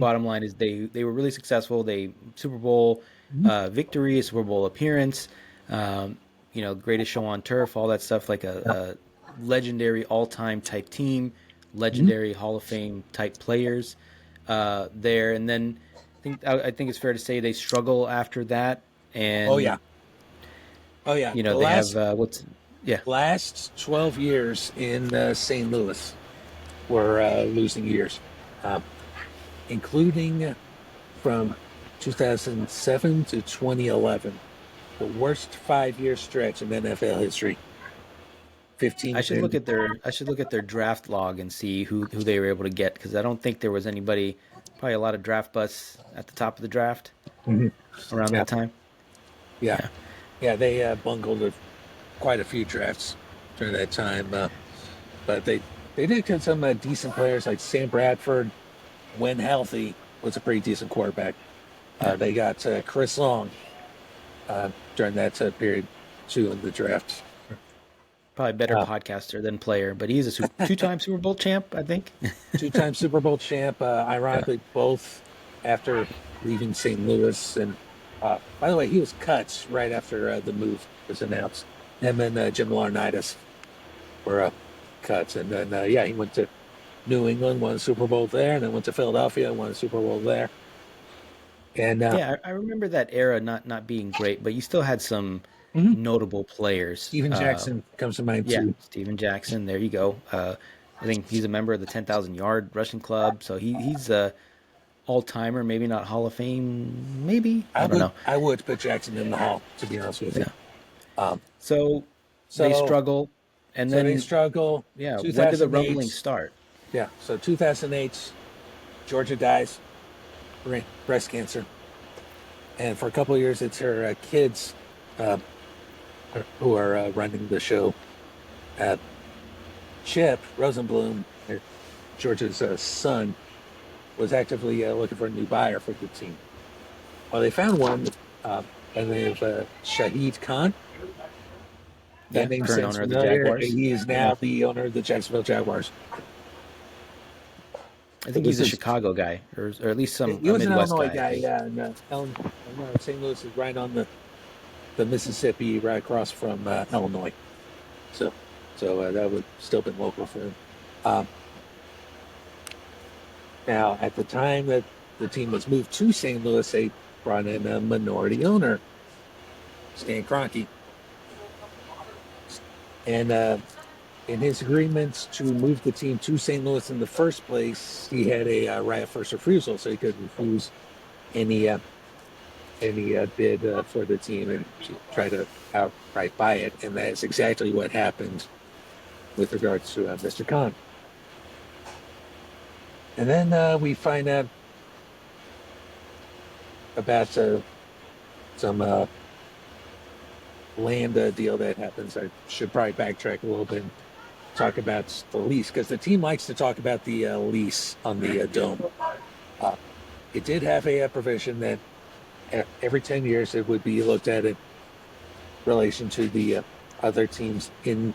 bottom line is they were really successful. They Super Bowl Mhm. victory, Super Bowl appearance, greatest show on turf, all that stuff. Like Yeah. a legendary all time type team, Mhm. legendary Hall of Fame type players there. And then I think it's fair to say they struggle after that, Oh yeah. and Oh yeah. The they have last what's yeah. last 12 years in St. Louis were losing years, uh, including from 2007 to 2011, the worst 5-year stretch in NFL history. 15 wins. I should look at their draft log and see who they were able to get, because I don't think there was anybody, probably a lot of draft busts at the top of the draft Mhm. around Yeah, that time. yeah, Yeah. yeah. They bungled quite a few drafts during that time, but they did get some decent players like Sam Bradford, when healthy, was a pretty decent quarterback. Yeah. They got Chris Long during that period too in the draft. Probably better Uh, podcaster than player, but he's a two-time Super Bowl champ, I think. Two-time Super Bowl champ. Yeah. Ironically, both after leaving St. Louis. And by the way, he was cut right after the move was announced. Him and Jim Laurinaitis were cut, and then yeah, he went to New England, won a Super Bowl there, and then went to Philadelphia, won a Super Bowl there. And Yeah, I remember that era not being great, but you still had some mhm, notable players. Steven Jackson comes to mind Yeah, too. Steven Jackson. There you go. I think he's a member of the 10,000 yard rushing club, so he's a all timer. Maybe not Hall of Fame. Maybe I don't know. I would put Jackson in the Hall, to be honest with you. Yeah. Um, So they so struggle, and so they then struggle. yeah, when did the rumbling 2008, start? yeah. So 2008, Georgia dies, breast cancer, and for a couple of years, it's her kids uh, who are running the show. Uh, Chip Rosenblum, Georgia's son, was actively looking for a new buyer for the team. Well, they found one by the name of Shahid Khan. That Yeah, name current sounds owner of the familiar. Jaguars. He is Yeah, now the owner of the Jacksonville Jaguars. I It think was he's a this. Chicago guy, or at least some He a was an Midwest Illinois guy. I guy, think. yeah. And St. Louis is right on the Mississippi, right across from Illinois. So, that would still been local for him. Um, Now, at the time that the team was moved to St. Louis, they brought in a minority owner, Stan Kroenke, and in his agreements to move the team to St. Louis in the first place, he had a right of first refusal, so he could refuse any bid for the team and try to outright buy it, and that's exactly what happened with regards to Mr. Khan. And then we find out about some land deal that happens. I should probably backtrack a little bit and talk about the lease, because the team likes to talk about the lease on the dome. Uh, it did have a provision that every 10 years it would be looked at in relation to the other teams in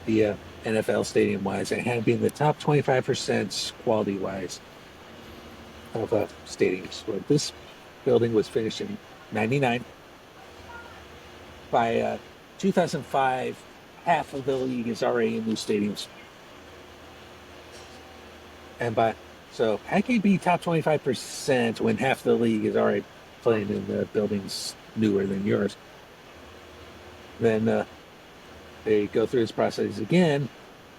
the NFL stadium wise. It had been the top 25% quality wise of stadiums. Well, this building was finished in 99. By 2005, half of the league is already in new stadiums. And how can you be top 25% when half the league is already playing in the buildings newer than yours? Then they go through this process again,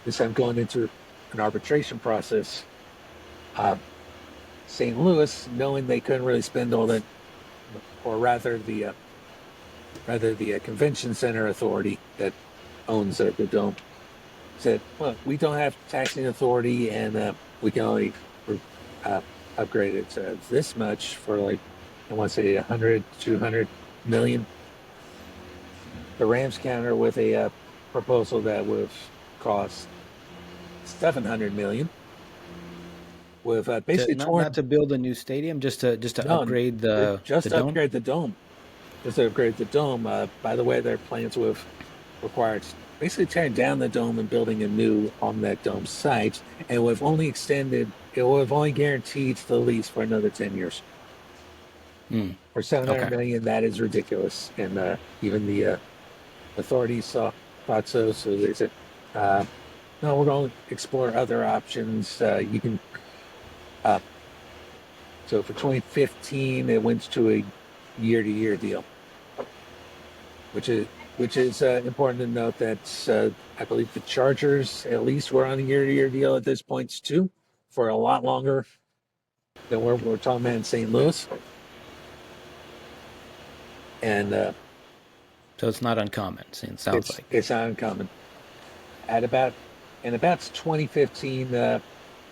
this time going into an arbitration process. St. Louis, knowing they couldn't really spend all that, or rather the convention center authority that owns the dome, said, well, we don't have taxing authority, and we can only upgrade it to this much for, like, I want to say 100, 200 million. The Rams counter with a proposal that would cost 700 million, with To basically not torn. to build a new stadium, just to No, upgrade just the to dome. upgrade the dome. Just to upgrade the dome. By the way, their plans would have required basically tearing down the dome and building a new on that dome site, and would have only extended it will have only guaranteed the lease for another 10 years. Hmm. For 700 Okay. million, that is ridiculous. And even the authorities thought so. So they said, uh, no, we're going to explore other options. You can. Uh, so for 2015, it went to a year-to-year deal, which is important to note that I believe the Chargers at least were on a year-to-year deal at this point too, for a lot longer than we're talking about in St. Louis. And So it's not uncommon. It sounds like. it's not uncommon. At about in about 2015,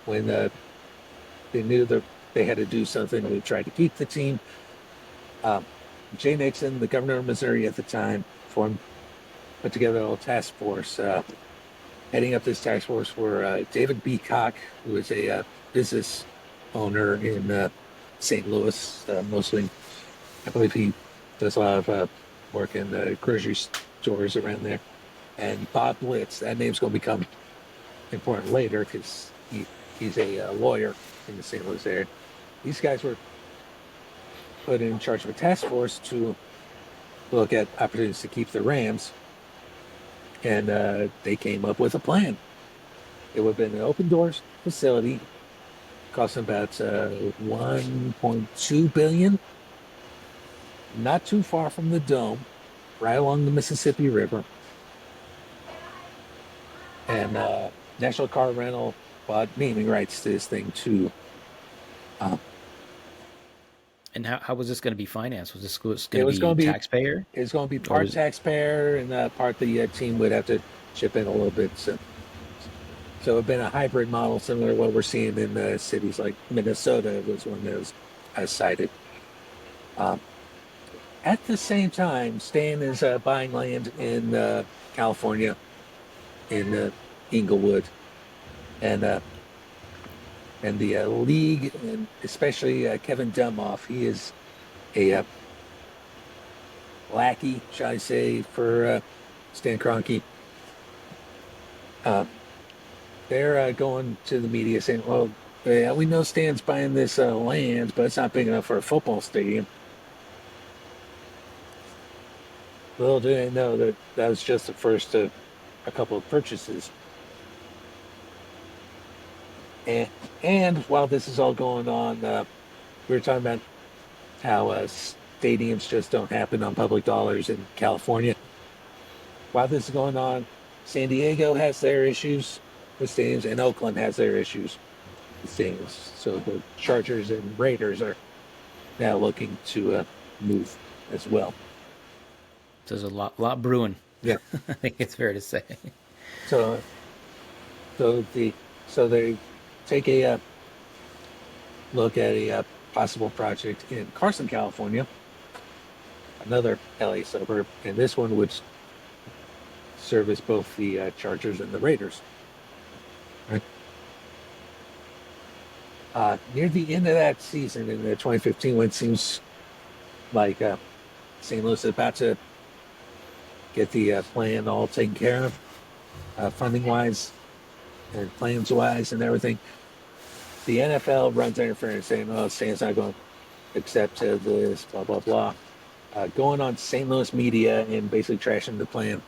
when they knew that they had to do something to try to keep the team, um, Jay Nixon, the governor of Missouri at the time, put together a little task force. Heading up this task force were David B. Koch, who is a business owner in St. Louis, mostly. I believe he does a lot of work in the grocery stores around there. And Bob Blitz, that name's going to become important later because he's a lawyer in the St. Louis area. These guys were put in charge of a task force to look at opportunities to keep the Rams, and they came up with a plan. It would have been an open doors facility, costing about 1.2 billion, not too far from the dome, right along the Mississippi River. And National Car Rental bought naming rights to this thing too. Um, And how was this going to be financed? Was this going it to was be going to be taxpayer, or part was taxpayer and part the team would have to chip in a little bit. So it's been a hybrid model similar to what we're seeing in cities like Minnesota was one that was cited. Um, at the same time, Stan is buying land in California, in Inglewood, and the league, and especially Kevin Dumoff, he is a lackey, shall I say, for Stan Kroenke. Uh, they're going to the media saying, well, yeah, we know Stan's buying this land, but it's not big enough for a football stadium. Little do they know that that was just the first of a couple of purchases. And, and while this is all going on, we were talking about how stadiums just don't happen on public dollars in California. While this is going on, San Diego has their issues with stadiums, and Oakland has their issues with stadiums. So the Chargers and Raiders are now looking to move as well. there's a lot brewing? Yeah. I think it's fair to say. So so the so they take a look at a possible project in Carson, California, another LA suburb, and this one would service both the Chargers and the Raiders. Right. Near the end of that season in 2015, when it seems like St. Louis is about to get the plan all taken care of, funding wise and plans wise and everything, the NFL runs interference saying, oh, Stan's not going to accept this, blah, blah, blah. Going on St. Louis media and basically trashing the plan.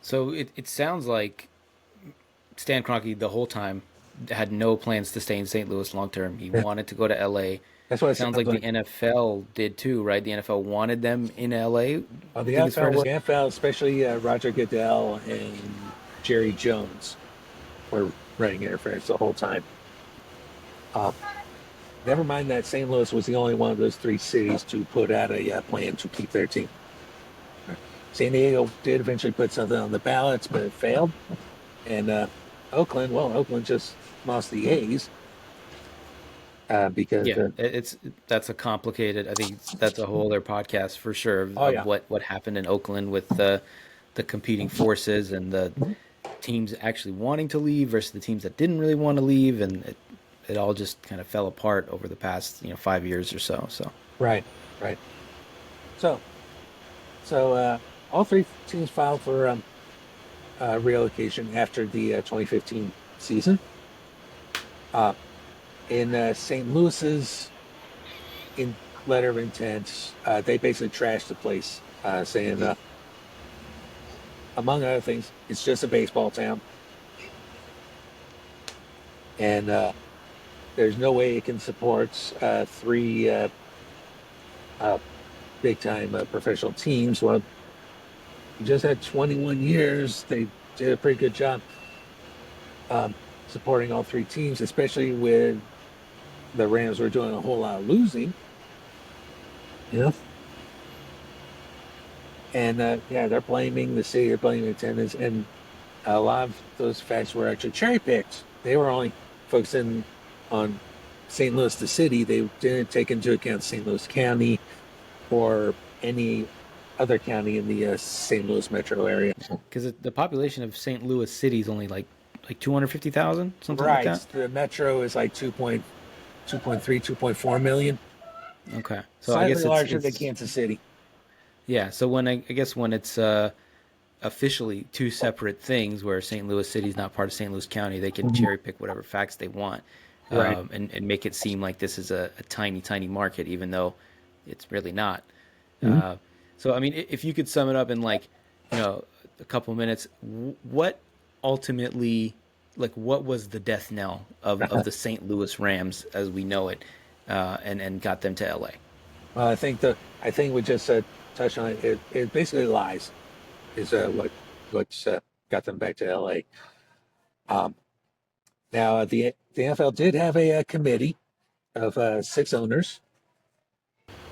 So it sounds like Stan Kroenke the whole time had no plans to stay in St. Louis long term. He Yeah, wanted to go to LA. that's what it Sounds sounds like the like. NFL did too, right? The NFL wanted them in LA. I The think it's fair to say. NFL, especially Roger Goodell and Jerry Jones, were running interference the whole time. Uh, Never mind that St. Louis was the only one of those three cities to put out a plan to keep their team. San Diego did eventually put something on the ballots, but it failed. And Oakland just lost the A's because, Yeah, that's a complicated. I think that's a whole other podcast for sure oh of yeah, what happened in Oakland with the competing forces and the teams actually wanting to leave versus the teams that didn't really want to leave, and it all just kind of fell apart over the past 5 years or so. So right, right. So, so all three teams filed for relocation after the 2015 season. In St. Louis's in letter of intent, they basically trashed the place, saying, among other things, it's just a baseball town, and there's no way it can support three big time professional teams. Well, you just had 21 years. They did a pretty good job um, supporting all three teams, especially with the Rams were doing a whole lot of losing. You know, and yeah, they're blaming the city, they're blaming attendance, and a lot of those facts were actually cherry picked. They were only focusing on St. Louis, the city. They didn't take into account St. Louis County or any other county in the St. Louis metro area. Because the population of St. Louis City is only like 250,000, something like Right. that. The metro is like 2.3, 2.4 million. Okay, so I Slightly guess larger than it's Kansas City. yeah. So I guess when it's officially two separate things, where St. Louis City is not part of St. Louis County, they can cherry pick whatever facts they want, Right. and make it seem like this is a tiny market, even though it's really not. Mm-hmm. So I mean, if you could sum it up in like, a couple minutes, what ultimately, like, what was the death knell of the St. Louis Rams as we know it, and got them to LA? Well, I think we just touched on it. It basically lies is what's got them back to LA. Um, Now the NFL did have a committee of six owners.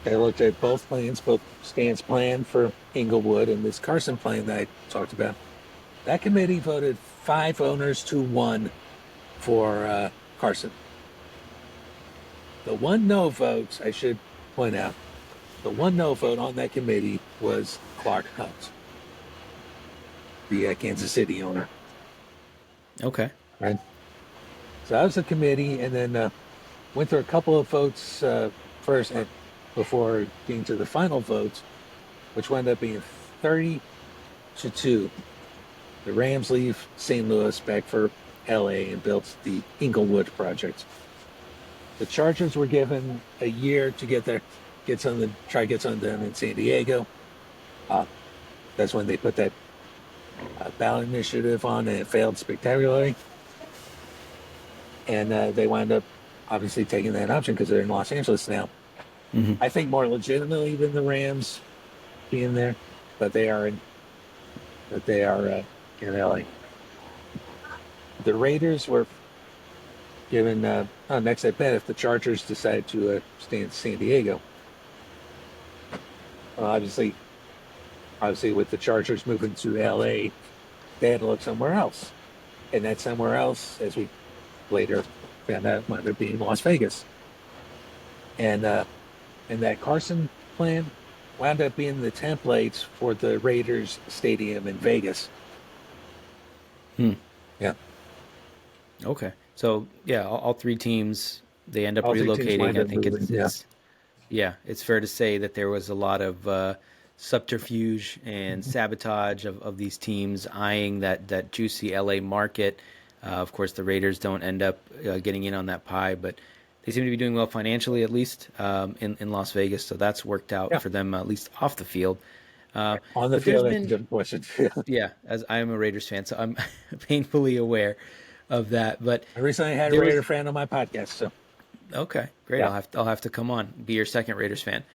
They looked at both plans, both Stan's plan for Inglewood and this Carson plan that I talked about. That committee voted 5 owners to 1 for Carson. The one no vote, I should point out, the one no vote on that committee was Clark Hunt, the Kansas City owner. Okay. Right. So that was the committee, and then went through a couple of votes first, and before getting to the final votes, which wound up being 30-2. The Rams leave St. Louis back for LA and built the Inglewood project. The Chargers were given a year to try to get something done in San Diego. That's when they put that ballot initiative on, and it failed spectacularly. And they wound up obviously taking that option because they're in Los Angeles now. Hmm. I think more legitimately than the Rams being there, but they are in LA. The Raiders were given next at bet if the Chargers decide to stay in San Diego. Well, obviously, with the Chargers moving to LA, they had to look somewhere else, and that somewhere else, as we later found out, wound up being Las Vegas. And that Carson plan wound up being the template for the Raiders stadium in Vegas. Hmm. Yeah. Okay. So yeah, all three teams, they end up All three teams relocating. wind I up think moving. Yeah. it's fair to say that there was a lot of subterfuge and sabotage of these teams eyeing that juicy LA market. Of course, the Raiders don't end up getting in on that pie, but they seem to be doing well financially, at least in Las Vegas. So that's worked out Yeah. for them, at least off the field. On the But there's field, that's a been, different question. yeah, as I am a Raiders fan, so I'm painfully aware of that. But I recently had a there Raider was fan on my podcast, so okay, great. yeah. I'll have to come on, be your second Raiders fan.